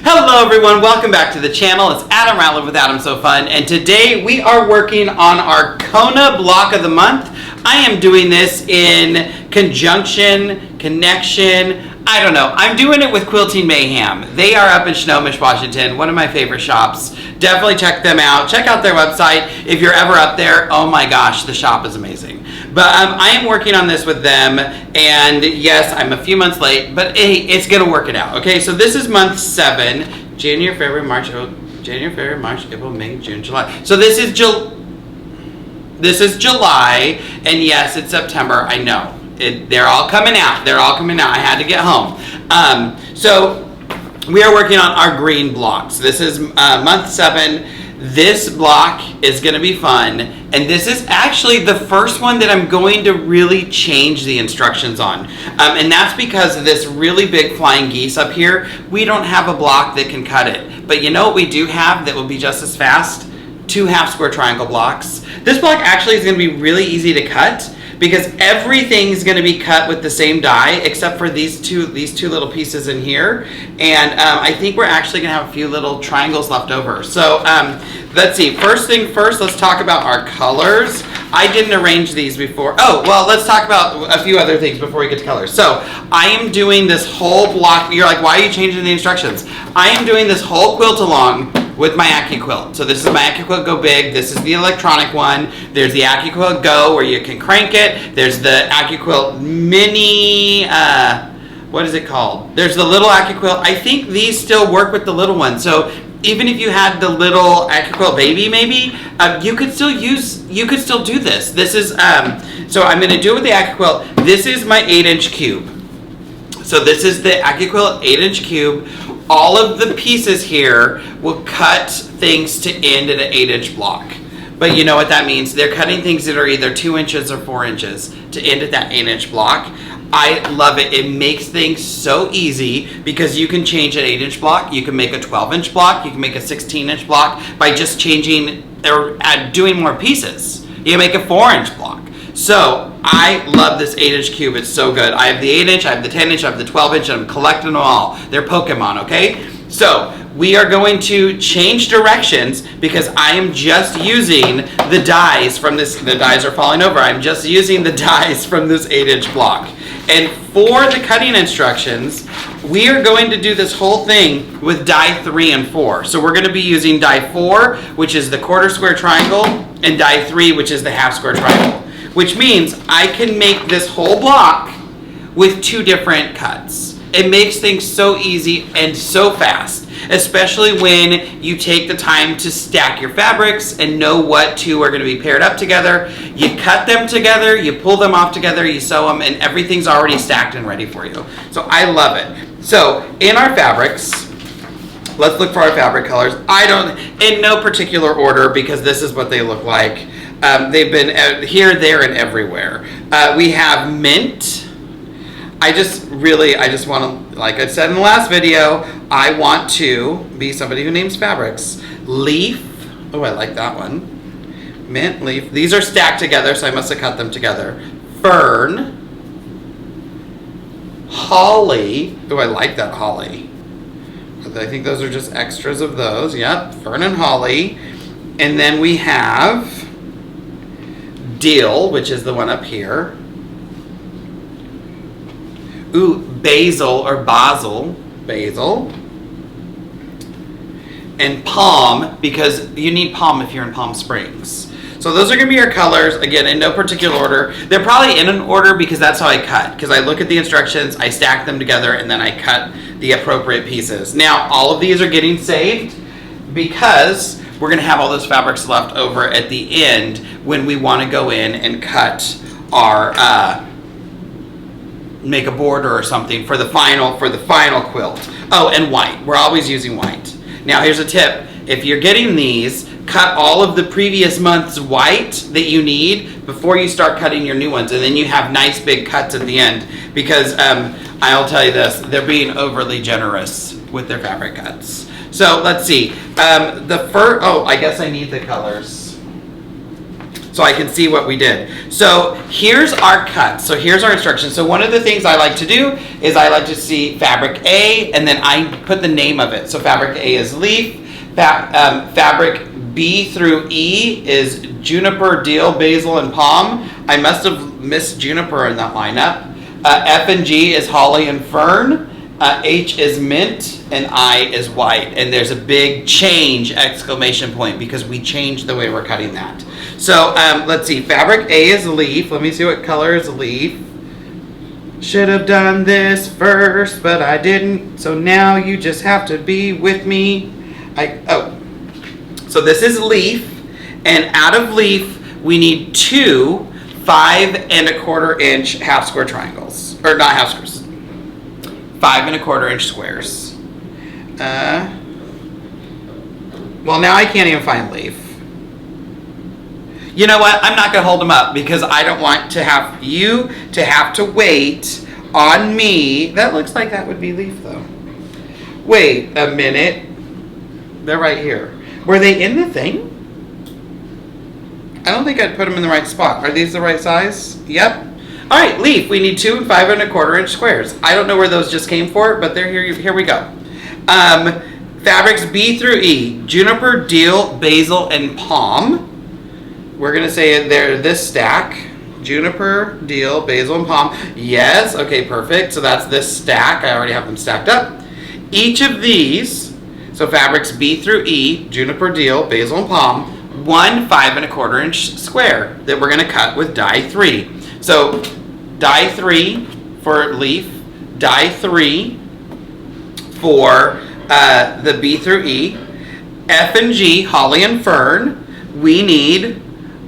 Hello everyone, welcome back to the channel. It's Adam Rateliff with Adam So Fun, and today we are working on our Kona block of the month. I am doing this in connection, I don't know. I'm doing it with Quilting Mayhem. They are up in Snohomish, Washington, one of my favorite shops. Definitely check them out. Check out their website if you're ever up there. Oh my gosh, the shop is amazing. But I am working on this with them, and yes, I'm a few months late, but hey, it's gonna work it out. Okay, so this is month 7, January, February, March, April, May, June, July. So this is July, and yes, it's September. I know. They're all coming out. I had to get home. So we are working on our green blocks. This is month 7. This block is going to be fun, and this is actually the first one that I'm going to really change the instructions on. And that's because of this really big flying geese up here. We don't have a block that can cut it. But you know what we do have that will be just as fast? 2 half square triangle blocks. This block actually is going to be really easy to cut, because everything's going to be cut with the same die except for these two little pieces in here, and I think we're actually going to have a few little triangles left over. So let's see. First thing first, let's talk about our colors. I didn't arrange these before. Oh, well, let's talk about a few other things before we get to colors. So I am doing this whole block. You're like, why are you changing the instructions? I am doing this whole quilt along with my Accuquilt. So this is my Accuquilt Go Big. This is the electronic one. There's the Accuquilt Go where you can crank it. There's the Accuquilt Mini, what is it called? There's the little Accuquilt. I think these still work with the little one. So even if you had the little Accuquilt Baby maybe, you could still do this. This is, so I'm gonna do it with the Accuquilt. This is my 8-inch cube. So this is the Accuquilt 8-inch cube. All of the pieces here will cut things to end at an 8-inch block. But you know what that means? They're cutting things that are either 2 inches or 4 inches to end at that 8-inch block. I love it. It makes things so easy because you can change an 8-inch block. You can make a 12-inch block. You can make a 16-inch block by just changing or doing more pieces. You can make a 4-inch block. So I love this 8-inch cube. It's so good. I have the 8-inch, I have the 10-inch, I have the 12-inch, and I'm collecting them all. They're Pokemon, okay? So we are going to change directions because I am just using the dies from this. The dies are falling over. I'm just using the dies from this 8-inch block. And for the cutting instructions, we are going to do this whole thing with die 3 and 4. So we're going to be using die 4, which is the quarter square triangle, and die 3, which is the half square triangle. Which means I can make this whole block with 2 different cuts. It makes things so easy and so fast, especially when you take the time to stack your fabrics and know what 2 are going to be paired up together. You cut them together, you pull them off together, you sew them, and everything's already stacked and ready for you. So I love it. So in our fabrics, let's look for our fabric colors. In no particular order, because this is what they look like. They've been here, there, and everywhere. We have mint. I just want to, like I said in the last video, I want to be somebody who names fabrics. Leaf. Oh, I like that one. Mint, leaf. These are stacked together, so I must have cut them together. Fern. Holly. Oh, I like that holly. I think those are just extras of those. Yep, fern and holly. And then we have dill, which is the one up here. Ooh, basil or basil. And palm, because you need palm if you're in Palm Springs. So those are going to be your colors, again, in no particular order. They're probably in an order because that's how I cut. Because I look at the instructions, I stack them together, and then I cut the appropriate pieces. Now, all of these are getting saved because we're going to have all those fabrics left over at the end when we want to go in and cut our, make a border or something for the final quilt. Oh, and white. We're always using white. Now, here's a tip. If you're getting these, cut all of the previous month's white that you need before you start cutting your new ones, and then you have nice big cuts at the end, because I'll tell you this, they're being overly generous with their fabric cuts. So let's see. I guess I need the colors. so I can see what we did. So here's our cut. So here's our instructions. So one of the things I like to do is I like to see fabric A, and then I put the name of it. So fabric A is leaf. Fabric B through E is juniper, deal, basil, and palm. I must have missed juniper in that lineup. F and G is holly and fern. H is mint, and I is white. And there's a big change, exclamation point, because we changed the way we're cutting that. So let's see, fabric A is leaf. Let me see what color is leaf. Should have done this first, but I didn't. So now you just have to be with me. So this is leaf, and out of leaf, we need 2 5 1/4 inch half square triangles, or not half squares, 5 1/4 inch squares. Well, now I can't even find leaf. You know what? I'm not going to hold them up because I don't want to have you to have to wait on me. That looks like that would be leaf, though. Wait a minute. They're right here. Were they in the thing? I don't think I'd put them in the right spot. Are these the right size? Yep. All right, leaf. We need 2 5 1/4 inch squares. I don't know where those just came for, but they're here. Here we go. Fabrics B through E: juniper, deal, basil, and palm. We're gonna say they're this stack: juniper, deal, basil, and palm. Yes. Okay. Perfect. So that's this stack. I already have them stacked up. Each of these. So fabrics B through E: juniper, deal, basil, and palm. 1 5 1/4 inch square that we're going to cut with die 3. So die 3 for leaf, die 3 for the B through E. F and G, holly and fern, we need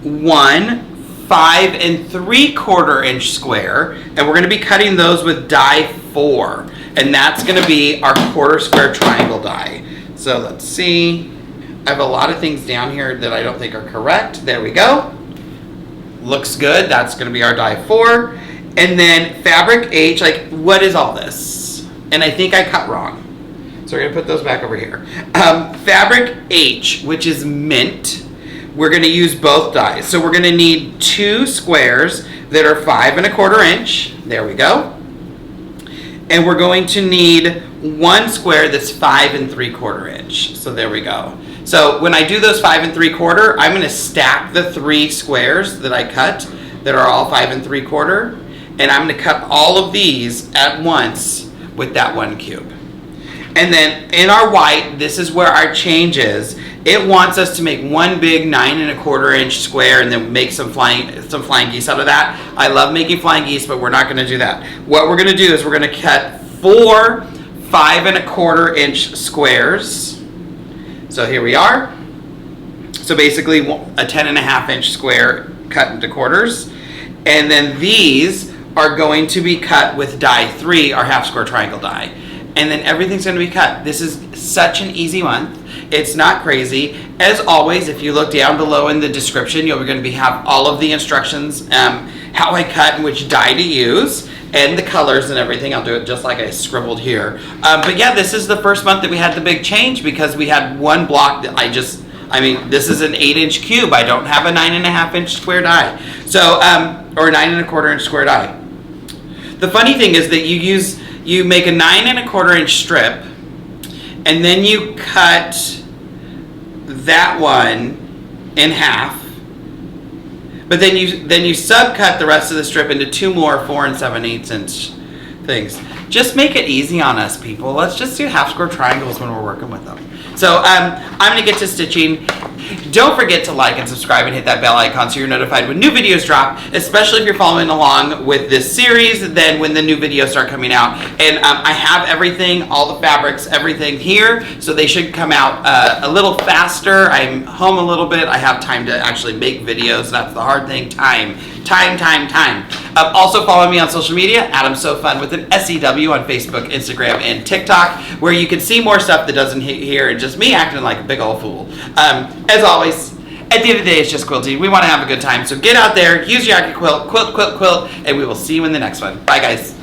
1 5 3/4 inch square, and we're going to be cutting those with die 4, and that's going to be our quarter square triangle die. So let's see. I have a lot of things down here that I don't think are correct. There we go. Looks good. That's going to be our die 4. And then fabric H, like, what is all this? And I think I cut wrong. So we're going to put those back over here. Fabric H, which is mint, we're going to use both dies. So we're going to need 2 squares that are 5 1/4 inch. There we go. And we're going to need 1 square that's 5 3/4 inch. So there we go. So when I do those 5 3/4, I'm going to stack the 3 squares that I cut that are all 5 3/4, and I'm going to cut all of these at once with that 1 cube. And then in our white, this is where our change is. It wants us to make 1 big 9 1/4 inch square and then make some flying geese out of that. I love making flying geese, but we're not going to do that. What we're going to do is we're going to cut 4 5 1/4 inch squares. So here we are. So basically a 10 1/2 inch square cut into quarters. And then these are going to be cut with die 3, our half square triangle die. And then everything's going to be cut. This is such an easy month. It's not crazy. As always, if you look down below in the description, you're going to have all of the instructions, how I cut and which die to use, and the colors and everything. I'll do it just like I scribbled here. But yeah, this is the first month that we had the big change because we had one block that this is an 8 inch cube. I don't have a 9 1/2 inch square die. So, or 9 1/4 inch square die. The funny thing is that you make a 9 1/4 inch strip, and then you cut that one in half. But then you subcut the rest of the strip into 2 more 4 7/8 inch things. Just make it easy on us, people. Let's just do half square triangles when we're working with them. So I'm going to get to stitching. Don't forget to like and subscribe and hit that bell icon so you're notified when new videos drop, especially if you're following along with this series, then when the new videos start coming out. And I have everything, all the fabrics, everything here, so they should come out a little faster. I'm home a little bit. I have time to actually make videos. That's the hard thing. Time. Also follow me on social media, Adam So Fun with an SEW on Facebook, Instagram, and TikTok, where you can see more stuff that doesn't hit here and just me acting like a big old fool. As always, at the end of the day, it's just quilting. We want to have a good time, so get out there, use your Accuquilt, quilt, and we will see you in the next one. Bye, guys.